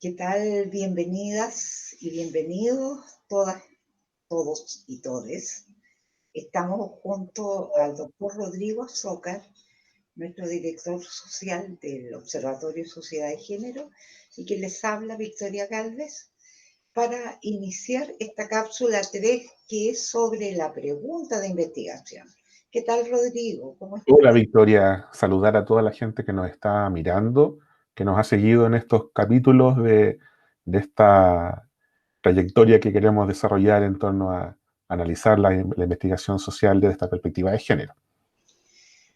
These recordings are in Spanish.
¿Qué tal? Bienvenidas y bienvenidos todas, todos y todes. Estamos junto al doctor Rodrigo Azócar, nuestro director social del Observatorio Sociedad de Género, y que les habla Victoria Gálvez, para iniciar esta cápsula 3 que es sobre la pregunta de investigación. ¿Qué tal, Rodrigo? ¿Cómo estás? Hola Victoria, saludar a toda la gente que nos está mirando, que nos ha seguido en estos capítulos de esta trayectoria que queremos desarrollar en torno a analizar la investigación social desde esta perspectiva de género.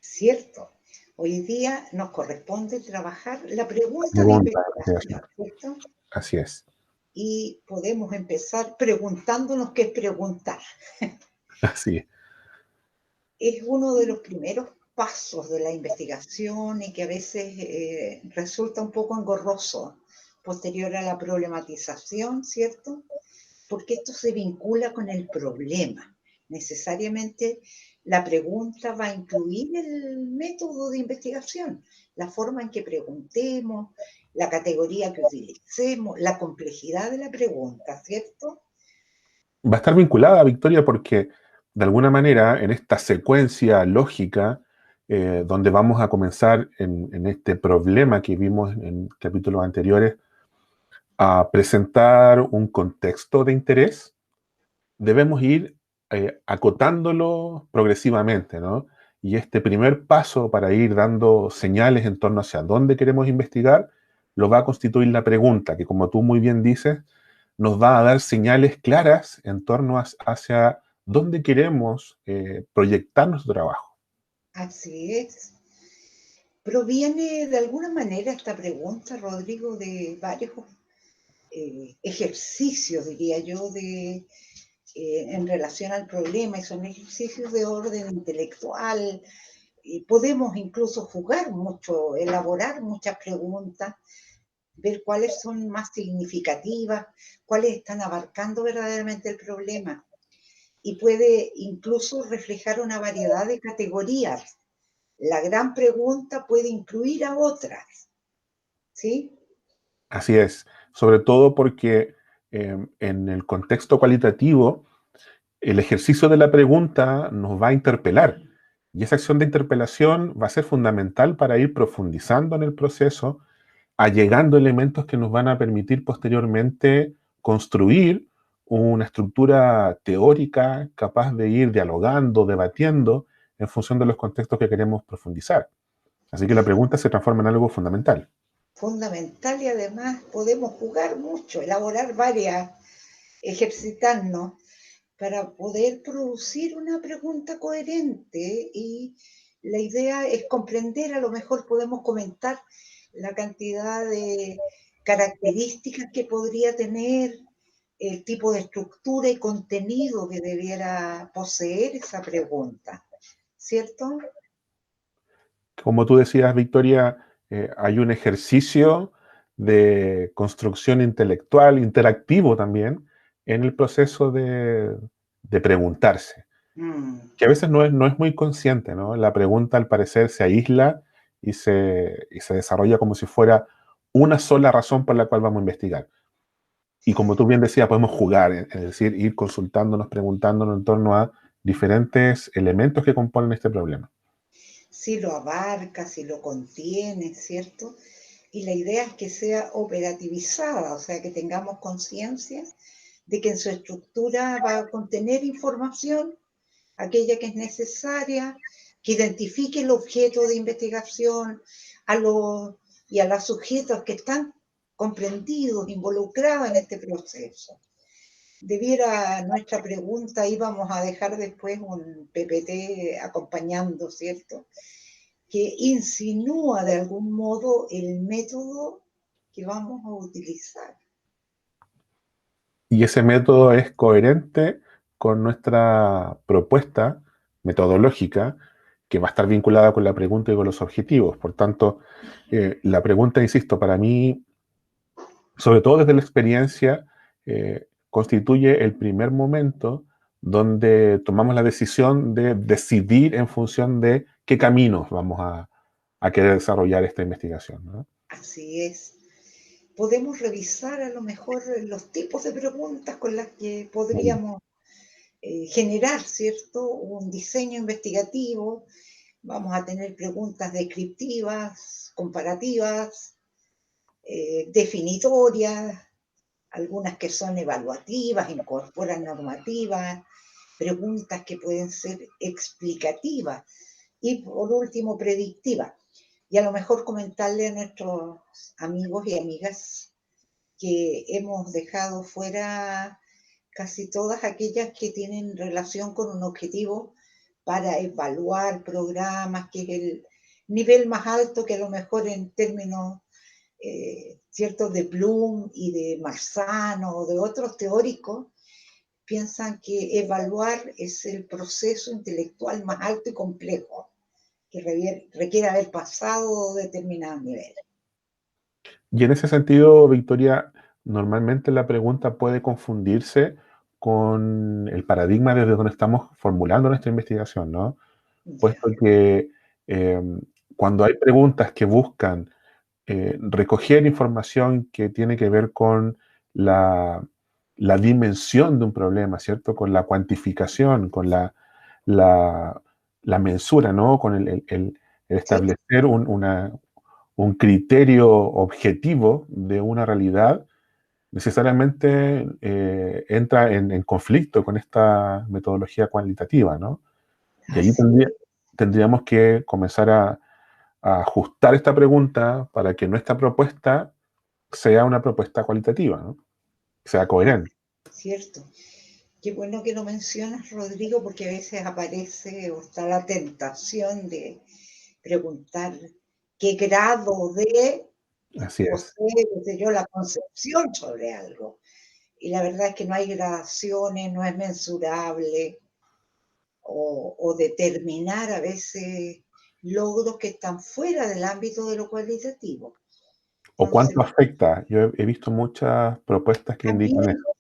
Cierto. Hoy día nos corresponde trabajar la pregunta de Pregunta, investigación, investigación. ¿cierto? Así es, Y podemos empezar preguntándonos qué es preguntar. así es. Es uno de los primeros pasos de la investigación y que a veces resulta un poco engorroso posterior a la problematización, ¿cierto? Porque esto se vincula con el problema. Necesariamente la pregunta va a incluir el método de investigación, la forma en que preguntemos, la categoría que utilicemos, la complejidad de la pregunta, ¿cierto? Va a estar vinculada, Victoria, porque de alguna manera en esta secuencia lógica, donde vamos a comenzar en este problema que vimos en capítulos anteriores, a presentar un contexto de interés, debemos ir acotándolo progresivamente, ¿no? Y este primer paso para ir dando señales en torno hacia dónde queremos investigar, lo va a constituir la pregunta, que como tú muy bien dices, nos va a dar señales claras en torno hacia dónde queremos proyectar nuestro trabajo. Así es. Proviene de alguna manera esta pregunta, Rodrigo, de varios ejercicios, diría yo, en relación al problema, y son ejercicios de orden intelectual. Y podemos incluso jugar mucho, elaborar muchas preguntas, ver cuáles son más significativas, cuáles están abarcando verdaderamente el problema. Y puede incluso reflejar una variedad de categorías. La gran pregunta puede incluir a otras, ¿sí? Así es, sobre todo porque en el contexto cualitativo, el ejercicio de la pregunta nos va a interpelar. Y esa acción de interpelación va a ser fundamental para ir profundizando en el proceso, allegando elementos que nos van a permitir posteriormente construir una estructura teórica capaz de ir dialogando, debatiendo en función de los contextos que queremos profundizar. Así que la pregunta se transforma en algo fundamental. Fundamental, y además podemos jugar mucho, elaborar varias, ejercitarnos para poder producir una pregunta coherente, y la idea es comprender, a lo mejor podemos comentar la cantidad de características que podría tener, el tipo de estructura y contenido que debiera poseer esa pregunta, ¿cierto? Como tú decías, Victoria, hay un ejercicio de construcción intelectual, interactivo también, en el proceso de preguntarse, que a veces no es muy consciente, ¿no? La pregunta, al parecer, se aísla y se desarrolla como si fuera una sola razón por la cual vamos a investigar. Y como tú bien decías, podemos jugar, es decir, ir consultándonos, preguntándonos en torno a diferentes elementos que componen este problema. Si lo abarca, si lo contiene, ¿cierto? Y la idea es que sea operativizada, o sea, que tengamos conciencia de que en su estructura va a contener información, aquella que es necesaria, que identifique el objeto de investigación a los, y a los sujetos que están comprendidos, involucrados en este proceso. Debiera nuestra pregunta, íbamos a dejar después un PPT acompañando, ¿cierto? Que insinúa de algún modo el método que vamos a utilizar. Y ese método es coherente con nuestra propuesta metodológica, que va a estar vinculada con la pregunta y con los objetivos. Por tanto, la pregunta, insisto, para mí, sobre todo desde la experiencia, constituye el primer momento donde tomamos la decisión de decidir en función de qué caminos vamos a querer desarrollar esta investigación, ¿no? Así es. podemos revisar a lo mejor los tipos de preguntas con las que podríamos generar, ¿cierto?, un diseño investigativo. Vamos a tener preguntas descriptivas, comparativas, definitorias, algunas que son evaluativas, incorporan normativas, preguntas que pueden ser explicativas y por último predictivas. Y a lo mejor comentarle a nuestros amigos y amigas que hemos dejado fuera casi todas aquellas que tienen relación con un objetivo para evaluar programas, que es el nivel más alto que a lo mejor en términos ciertos de Bloom y de Marzano o de otros teóricos, piensan que evaluar es el proceso intelectual más alto y complejo, que requiere haber pasado determinados niveles. Y en ese sentido, Victoria, normalmente la pregunta puede confundirse con el paradigma desde donde estamos formulando nuestra investigación, ¿no? Ya, Puesto que cuando hay preguntas que buscan recoger información que tiene que ver con la, la dimensión de un problema, ¿cierto? Con la cuantificación, con la, la mensura, ¿no? Con el sí, establecer un criterio objetivo de una realidad, necesariamente entra en conflicto con esta metodología cualitativa, ¿no? Y allí así, tendríamos que comenzar a ajustar esta pregunta para que nuestra propuesta sea una propuesta cualitativa, ¿no? Sea coherente. cierto. Qué bueno que lo mencionas, Rodrigo, porque a veces aparece o está la tentación de preguntar qué grado de Así es. posee, qué sé yo, la concepción sobre algo. Y la verdad es que no hay gradaciones, no es mensurable, o determinar a veces logros que están fuera del ámbito de lo cualitativo. ¿O Entonces, cuánto afecta? Yo he visto muchas propuestas que indican también eso.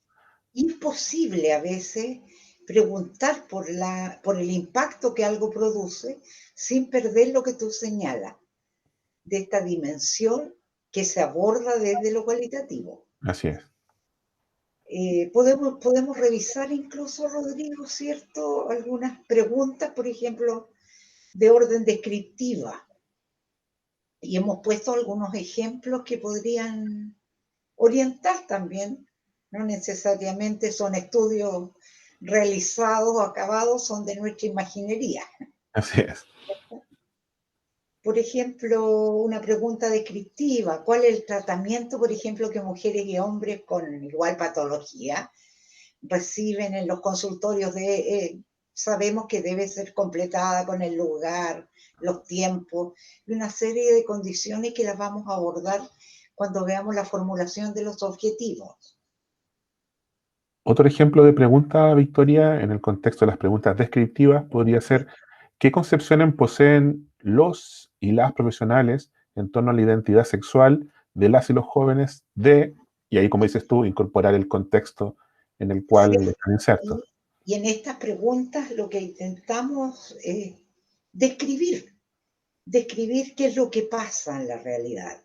imposible a veces preguntar por el impacto que algo produce sin perder lo que tú señalas, de esta dimensión que se aborda desde lo cualitativo. Así es. Podemos revisar incluso, Rodrigo, ¿cierto? Algunas preguntas, por ejemplo, de orden descriptiva. Y hemos puesto algunos ejemplos que podrían orientar también. No necesariamente son estudios realizados o acabados, son de nuestra imaginería. Así es. Por ejemplo, una pregunta descriptiva: ¿cuál es el tratamiento, por ejemplo, que mujeres y hombres con igual patología reciben en los consultorios sabemos que debe ser completada con el lugar, los tiempos y una serie de condiciones que las vamos a abordar cuando veamos la formulación de los objetivos? Otro ejemplo de pregunta, Victoria, en el contexto de las preguntas descriptivas, podría ser: ¿qué concepciones poseen los y las profesionales en torno a la identidad sexual de las y los jóvenes y ahí, como dices tú, incorporar el contexto en el cual ¿Cierto? están insertos? Y en estas preguntas lo que intentamos es describir, describir qué es lo que pasa en la realidad.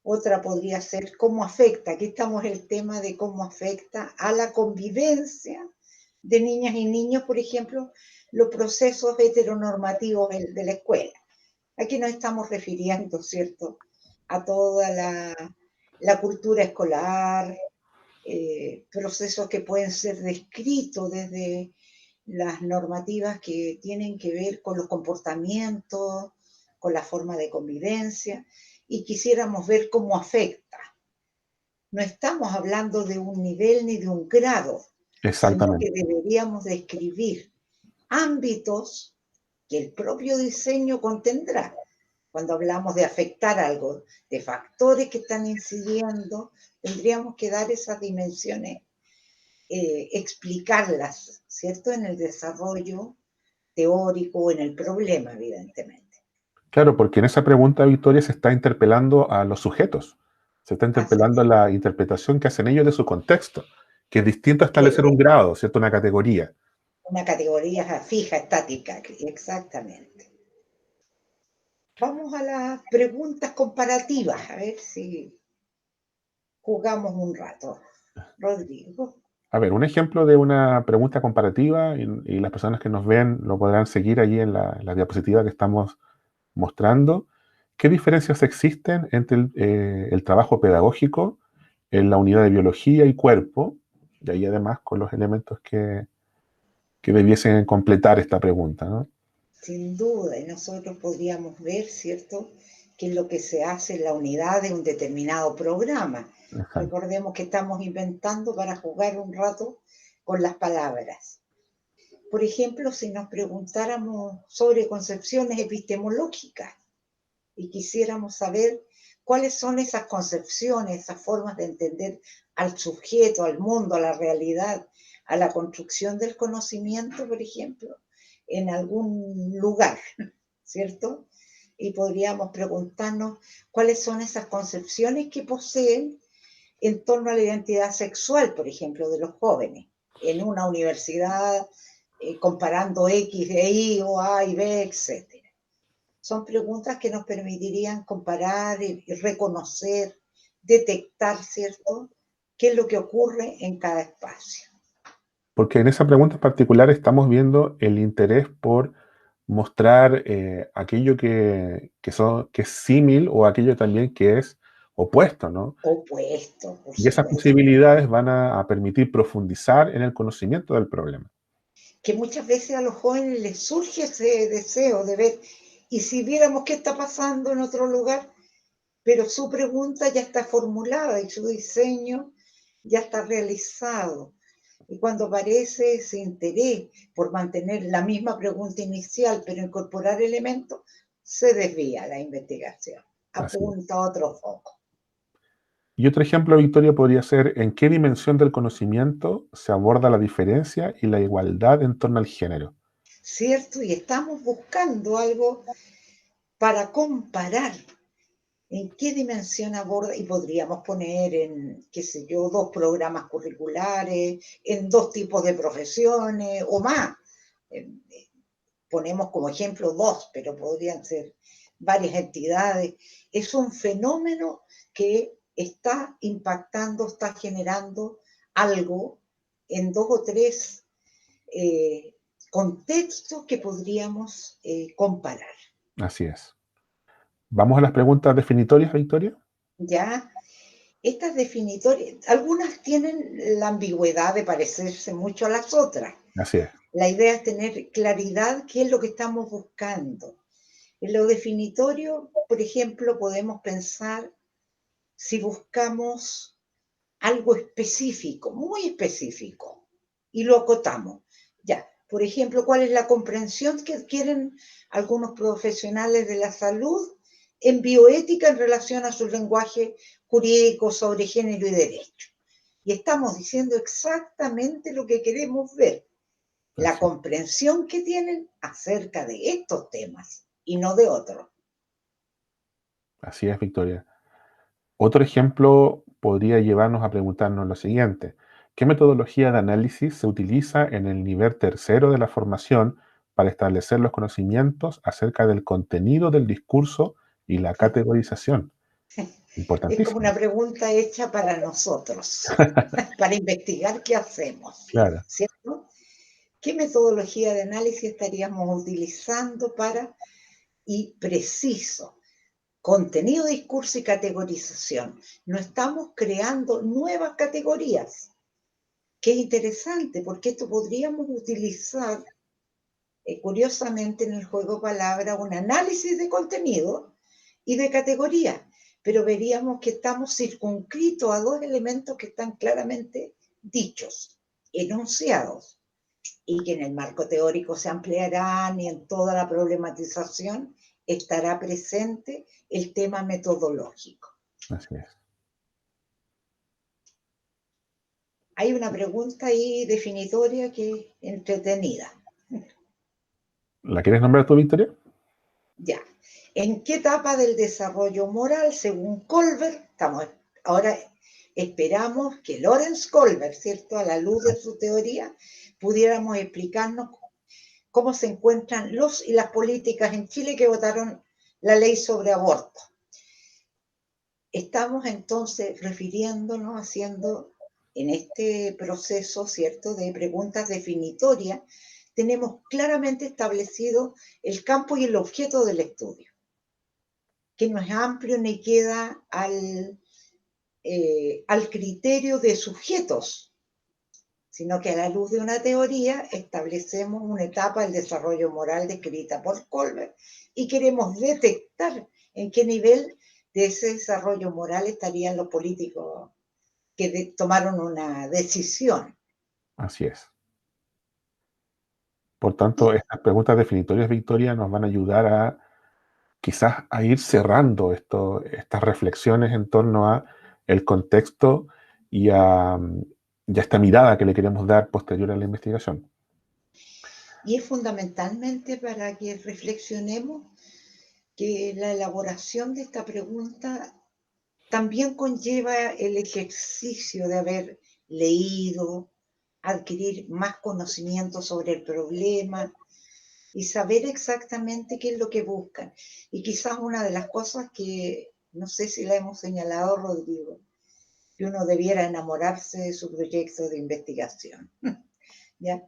Otra podría ser cómo afecta, aquí estamos el tema de cómo afecta a la convivencia de niñas y niños, por ejemplo, los procesos heteronormativos de la escuela. Aquí nos estamos refiriendo, ¿cierto?, a toda la cultura escolar, procesos que pueden ser descritos desde las normativas que tienen que ver con los comportamientos, con la forma de convivencia, y quisiéramos ver cómo afecta. No estamos hablando de un nivel ni de un grado, sino que Exactamente. deberíamos describir ámbitos que el propio diseño contendrá. Cuando hablamos de afectar algo, de factores que están incidiendo, tendríamos que dar esas dimensiones, explicarlas, ¿cierto?, en el desarrollo teórico o en el problema, evidentemente. Claro, porque en esa pregunta, Victoria, se está interpelando a los sujetos, se está Así interpelando a la interpretación que hacen ellos de su contexto, que es distinto a es, establecer un grado, ¿cierto? Una categoría. una categoría fija, estática, exactamente. Vamos a las preguntas comparativas, a ver si jugamos un rato. Rodrigo. A ver, un ejemplo de una pregunta comparativa, y las personas que nos ven lo podrán seguir allí en la diapositiva que estamos mostrando. ¿Qué diferencias existen entre el trabajo pedagógico en la unidad de biología y cuerpo? Y ahí además con los elementos que debiesen completar esta pregunta, ¿no? Sin duda, y nosotros podríamos ver, ¿cierto?, qué es lo que se hace en la unidad de un determinado programa. Exacto. Recordemos que estamos inventando para jugar un rato con las palabras. Por ejemplo, si nos preguntáramos sobre concepciones epistemológicas y quisiéramos saber cuáles son esas concepciones, esas formas de entender al sujeto, al mundo, a la realidad, a la construcción del conocimiento, por ejemplo, en algún lugar, ¿cierto? Y podríamos preguntarnos cuáles son esas concepciones que poseen en torno a la identidad sexual, por ejemplo, de los jóvenes, en una universidad, comparando X de Y o A y B, etc. Son preguntas que nos permitirían comparar y reconocer, detectar, ¿cierto?, qué es lo que ocurre en cada espacio. Porque en esa pregunta en particular estamos viendo el interés por mostrar aquello que es símil o aquello también que es opuesto, ¿no? Opuesto, por Y esas supuesto. posibilidades van a permitir profundizar en el conocimiento del problema. Que muchas veces a los jóvenes les surge ese deseo de ver, y si viéramos qué está pasando en otro lugar, pero su pregunta ya está formulada y su diseño ya está realizado. Y cuando aparece ese interés por mantener la misma pregunta inicial, pero incorporar elementos, se desvía la investigación, Así es. apunta a otro foco. Y otro ejemplo, Victoria, podría ser en qué dimensión del conocimiento se aborda la diferencia y la igualdad en torno al género. ¿Cierto? Y estamos buscando algo para comparar en qué dimensión aborda, y podríamos poner en, qué sé yo, 2 programas curriculares, en 2 tipos de profesiones o más. Ponemos como ejemplo 2, pero podrían ser varias entidades. Es un fenómeno que está impactando, está generando algo en 2 o 3 contextos que podríamos comparar. Así es. ¿Vamos a las preguntas definitorias, Victoria? ¿Ya? Estas definitorias, algunas tienen la ambigüedad de parecerse mucho a las otras. Así es. La idea es tener claridad qué es lo que estamos buscando. En lo definitorio, por ejemplo, podemos pensar si buscamos algo específico, muy específico, y lo acotamos. Ya, por ejemplo, ¿cuál es la comprensión que adquieren algunos profesionales de la salud en bioética en relación a su lenguaje jurídico sobre género y derecho? Y estamos diciendo exactamente lo que queremos ver, la Así es. comprensión que tienen acerca de estos temas y no de otros. Así es, Victoria. Otro ejemplo podría llevarnos a preguntarnos lo siguiente: ¿qué metodología de análisis se utiliza en el nivel tercero de la formación para establecer los conocimientos acerca del contenido del discurso y la categorización? Es como una Importantísimo. pregunta hecha para nosotros, para investigar qué hacemos, Claro, ¿cierto? ¿Qué metodología de análisis estaríamos utilizando para, y preciso, contenido, discurso y categorización? No estamos creando nuevas categorías, que es interesante porque esto podríamos utilizar, curiosamente, en el juego palabra, un análisis de contenido y de categoría, pero veríamos que estamos circunscritos a 2 elementos que están claramente dichos, enunciados, y que en el marco teórico se ampliarán, y en toda la problematización estará presente el tema metodológico. así es. Hay una pregunta ahí definitoria que es entretenida. ¿La quieres nombrar tú, Victoria? Ya. ¿En qué etapa del desarrollo moral, según Colbert, ahora esperamos que Lawrence Colbert, ¿cierto?, a la luz de su teoría, pudiéramos explicarnos cómo se encuentran los y las políticas en Chile que votaron la ley sobre aborto? estamos entonces refiriéndonos, haciendo en este proceso, ¿cierto?, de preguntas definitorias, tenemos claramente establecido el campo y el objeto del estudio, que no es amplio ni queda al criterio de sujetos, sino que a la luz de una teoría establecemos una etapa del desarrollo moral descrita por Colbert y queremos detectar en qué nivel de ese desarrollo moral estarían los políticos que tomaron una decisión. Así es. Por tanto, estas preguntas definitorias, Victoria, nos van a ayudar a quizás a ir cerrando estas reflexiones en torno a el contexto y y a esta mirada que le queremos dar posterior a la investigación. Y es fundamentalmente para que reflexionemos que la elaboración de esta pregunta también conlleva el ejercicio de haber leído, adquirir más conocimiento sobre el problema y saber exactamente qué es lo que buscan. Y quizás una de las cosas que, no sé si la hemos señalado, Rodrigo, que uno debiera enamorarse de su proyecto de investigación, ¿ya?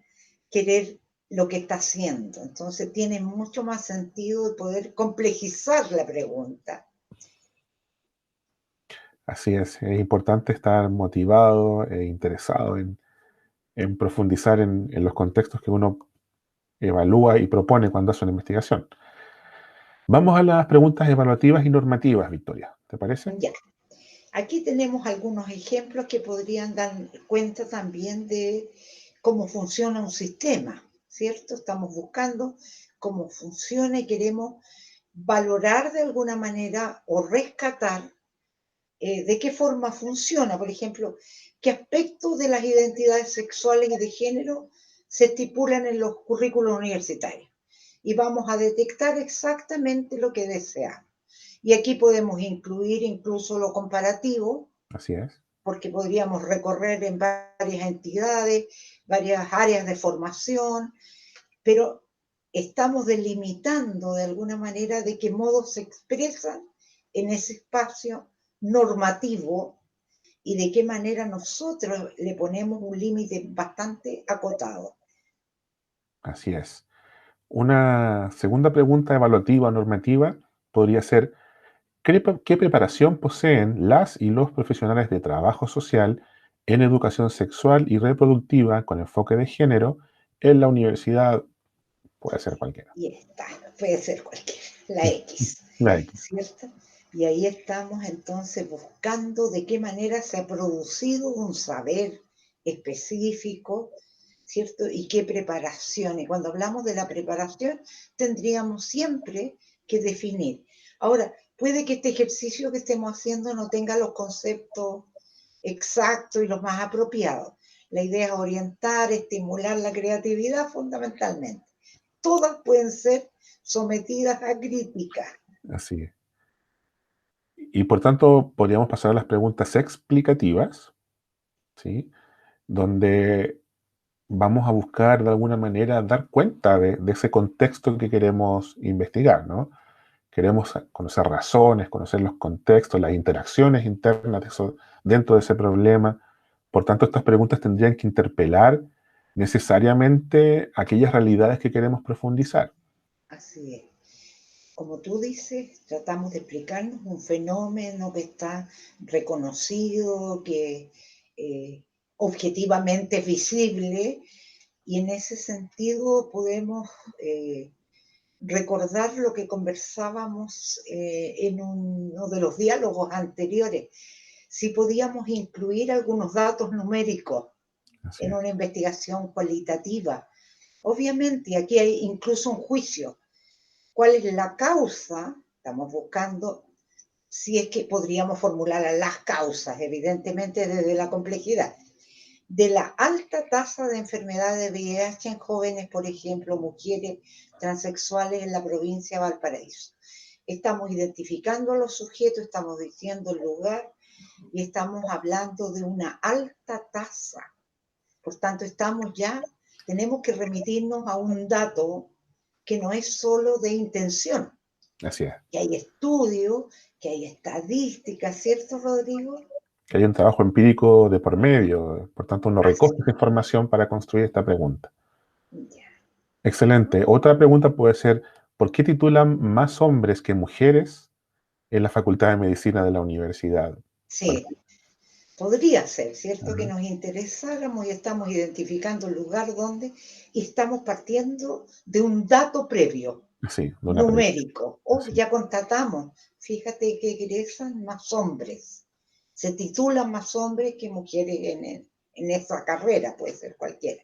Querer lo que está haciendo. Entonces tiene mucho más sentido de poder complejizar la pregunta. Así es importante estar motivado e interesado en profundizar en los contextos que uno evalúa y propone cuando hace una investigación. Vamos a las preguntas evaluativas y normativas, Victoria, ¿te parece? Ya. Aquí tenemos algunos ejemplos que podrían dar cuenta también de cómo funciona un sistema, ¿cierto? Estamos buscando cómo funciona y queremos valorar de alguna manera o rescatar de qué forma funciona. Por ejemplo, qué aspectos de las identidades sexuales y de género se estipulan en los currículos universitarios. Y vamos a detectar exactamente lo que deseamos. Y aquí podemos incluir incluso lo comparativo, Así es. porque podríamos recorrer en varias entidades, varias áreas de formación, pero estamos delimitando de alguna manera de qué modo se expresan en ese espacio normativo y de qué manera nosotros le ponemos un límite bastante acotado. Así es. Una segunda pregunta evaluativa o normativa podría ser, ¿qué preparación poseen las y los profesionales de trabajo social en educación sexual y reproductiva con enfoque de género en la universidad? Puede ser cualquiera. Y está, puede ser cualquiera, la X, La X. ¿cierto? Y ahí estamos entonces buscando de qué manera se ha producido un saber específico, ¿cierto? Y qué preparación. Y cuando hablamos de la preparación, tendríamos siempre que definir. Ahora, puede que este ejercicio que estemos haciendo no tenga los conceptos exactos y los más apropiados. La idea es orientar, estimular la creatividad fundamentalmente. Todas pueden ser sometidas a crítica. Así es. Y por tanto, podríamos pasar a las preguntas explicativas, ¿sí? Donde vamos a buscar de alguna manera dar cuenta de ese contexto que queremos investigar, ¿no? Queremos conocer razones, conocer los contextos, las interacciones internas dentro de ese problema. Por tanto, estas preguntas tendrían que interpelar necesariamente aquellas realidades que queremos profundizar. Así es. Como tú dices, tratamos de explicarnos un fenómeno que está reconocido, que objetivamente es visible, y en ese sentido podemos recordar lo que conversábamos en uno de los diálogos anteriores, si podíamos incluir algunos datos numéricos Así en es. una investigación cualitativa. Obviamente, aquí hay incluso un juicio. ¿Cuál es la causa? Estamos buscando si es que podríamos formular las causas, evidentemente desde la complejidad, de la alta tasa de enfermedad de VIH en jóvenes, por ejemplo, mujeres transexuales en la provincia de Valparaíso. Estamos identificando a los sujetos, estamos diciendo el lugar y estamos hablando de una alta tasa. Por tanto, tenemos que remitirnos a un dato que no es solo de intención, Así es. Que hay estudios, que hay estadísticas, ¿cierto, Rodrigo? Que hay un trabajo empírico de por medio, por tanto uno recoge Así, esa información para construir esta pregunta. ya. Excelente. Otra pregunta puede ser, ¿por qué titulan más hombres que mujeres en la Facultad de Medicina de la universidad? Por Sí, podría ser, ¿cierto? Que ejemplo. nos interesáramos y estamos identificando el lugar donde y estamos partiendo de un dato previo, Sí, de una pregunta. numérico. O Sí, ya constatamos, fíjate que egresan más hombres, se titulan más hombres que mujeres en esa carrera, puede ser cualquiera.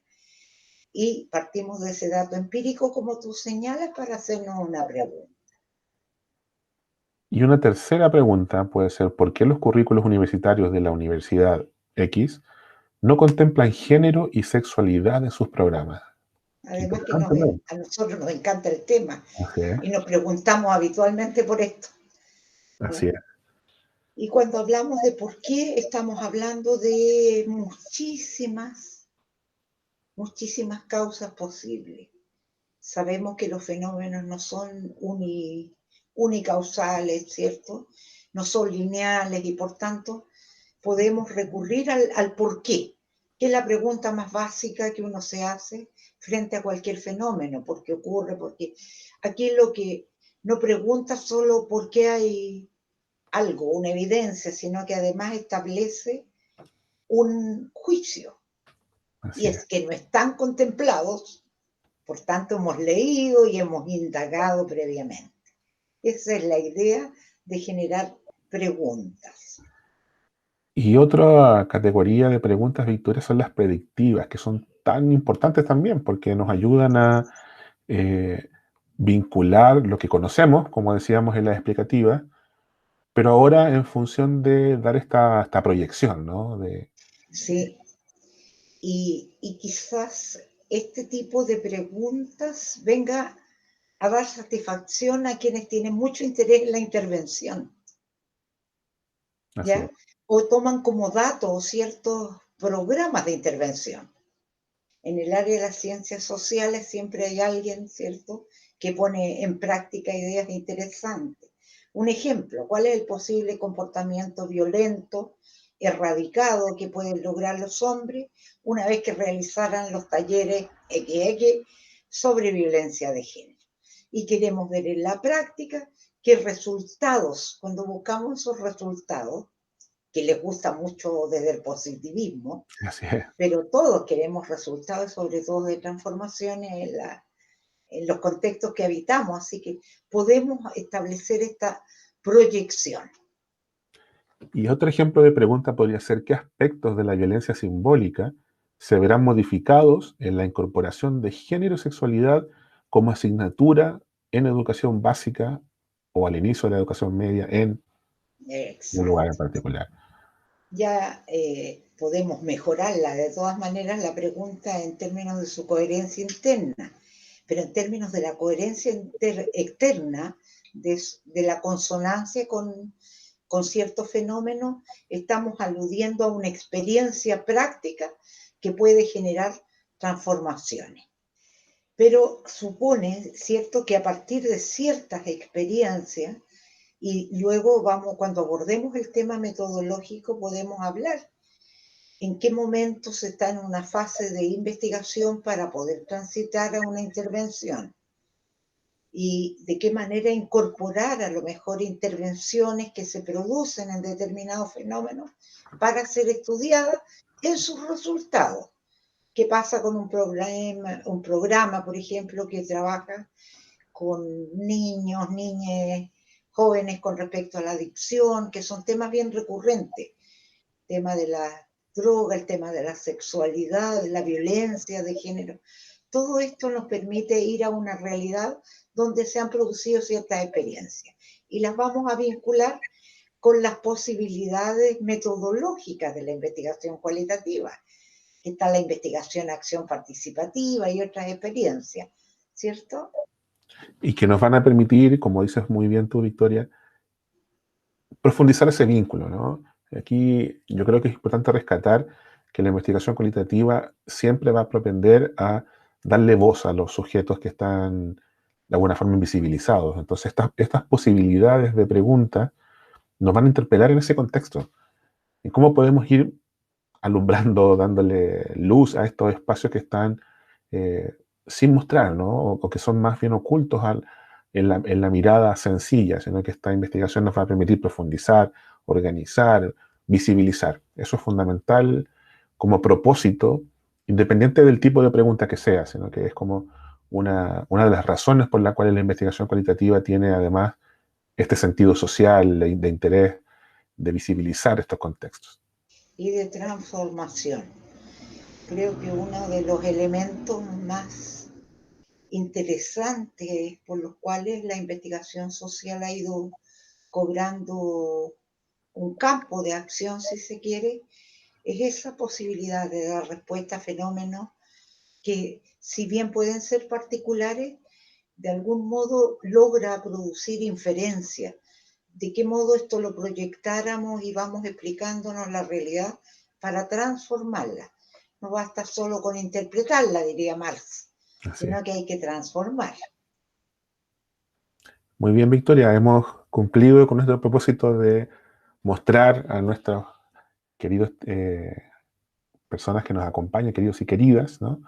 Y partimos de ese dato empírico, como tú señalas, para hacernos una pregunta. y una tercera pregunta puede ser, ¿por qué los currículos universitarios de la Universidad X no contemplan género y sexualidad en sus programas? Qué Además que interesante, ¿no? a nosotros nos encanta el tema Así es, y nos preguntamos habitualmente por esto. así ¿Ya? es. Y cuando hablamos de por qué, estamos hablando de muchísimas causas posibles. Sabemos que los fenómenos no son unicausales, ¿cierto? No son lineales y por tanto podemos recurrir al por qué, que es la pregunta más básica que uno se hace frente a cualquier fenómeno, por qué ocurre, porque aquí lo que no pregunta solo por qué hay algo, una evidencia, sino que además establece un juicio, y Así es. es que no están contemplados, por tanto hemos leído y hemos indagado previamente. Esa es la idea de generar preguntas. Y otra categoría de preguntas, Victoria, son las predictivas, que son tan importantes también porque nos ayudan a eh, vincular lo que conocemos, como decíamos en la explicativa, pero ahora en función de dar esta proyección, ¿no? Sí, y quizás este tipo de preguntas venga a dar satisfacción a quienes tienen mucho interés en la intervención, Así ¿ya? es. O toman como datos ciertos programas de intervención. En el área de las ciencias sociales siempre hay alguien, ¿cierto?, que pone en práctica ideas interesantes. Un ejemplo, ¿cuál es el posible comportamiento violento, erradicado que pueden lograr los hombres una vez que realizaran los talleres XX sobre violencia de género? Y queremos ver en la práctica qué resultados, cuando buscamos esos resultados, que les gusta mucho desde el positivismo, Así es. pero todos queremos resultados, sobre todo de transformaciones en los contextos que habitamos, así que podemos establecer esta proyección. Y otro ejemplo de pregunta podría ser qué aspectos de la violencia simbólica se verán modificados en la incorporación de género y sexualidad como asignatura en educación básica o al inicio de la educación media en un lugar en Exacto. particular. Ya podemos mejorarla de todas maneras la pregunta en términos de su coherencia interna, pero en términos de la coherencia externa, de la consonancia con ciertos fenómenos, estamos aludiendo a una experiencia práctica que puede generar transformaciones. Pero supone, ¿cierto?, que a partir de ciertas experiencias, y luego vamos, cuando abordemos el tema metodológico, podemos hablar en qué momento se está en una fase de investigación para poder transitar a una intervención y de qué manera incorporar a lo mejor intervenciones que se producen en determinados fenómenos para ser estudiadas en sus resultados. ¿Qué pasa con un programa, por ejemplo, que trabaja con niños, niñas, jóvenes con respecto a la adicción, que son temas bien recurrentes? El tema de la droga, el tema de la sexualidad, la violencia de género. Todo esto nos permite ir a una realidad donde se han producido ciertas experiencias y las vamos a vincular con las posibilidades metodológicas de la investigación cualitativa. Está la investigación acción participativa y otras experiencias, ¿cierto? Y que nos van a permitir, como dices muy bien tú, Victoria, profundizar ese vínculo, ¿no? Aquí yo creo que es importante rescatar que la investigación cualitativa siempre va a propender a darle voz a los sujetos que están de alguna forma invisibilizados. Entonces, estas posibilidades de pregunta nos van a interpelar en ese contexto. ¿Y cómo podemos ir alumbrando, dándole luz a estos espacios que están sin mostrar, ¿no? O que son más bien ocultos en la mirada sencilla, sino que esta investigación nos va a permitir profundizar, organizar, visibilizar. Eso es fundamental como propósito, independiente del tipo de pregunta que sea, sino que es como una de las razones por las cuales la investigación cualitativa tiene además este sentido social, de interés, de visibilizar estos contextos. Y de transformación. Creo que uno de los elementos más interesantes por los cuales la investigación social ha ido cobrando un campo de acción, si se quiere, es esa posibilidad de dar respuesta a fenómenos que, si bien pueden ser particulares, de algún modo logra producir inferencias. De qué modo esto lo proyectáramos y vamos explicándonos la realidad para transformarla. No basta solo con interpretarla, diría Marx, Así es. sino que hay que transformar. Muy bien, Victoria, hemos cumplido con nuestro propósito de mostrar a nuestros queridos personas que nos acompañan, queridos y queridas, ¿no?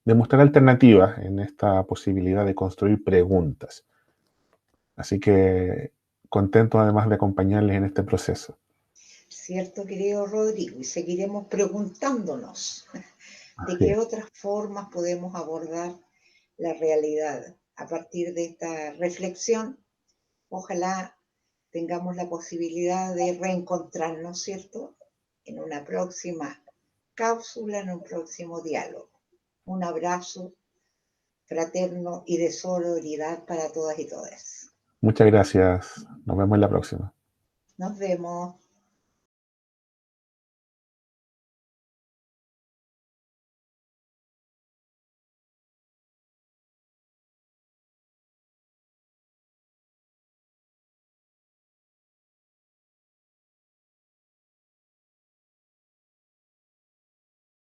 De mostrar alternativas en esta posibilidad de construir preguntas. Así que contento además de acompañarles en este proceso. ¿Cierto, querido Rodrigo? Y seguiremos preguntándonos de Así qué es. otras formas podemos abordar la realidad a partir de esta reflexión. Ojalá tengamos la posibilidad de reencontrarnos, ¿cierto? En una próxima cápsula, en un próximo diálogo. Un abrazo fraterno y de solidaridad para todas y todos. Muchas gracias. Nos vemos en la próxima. Nos vemos.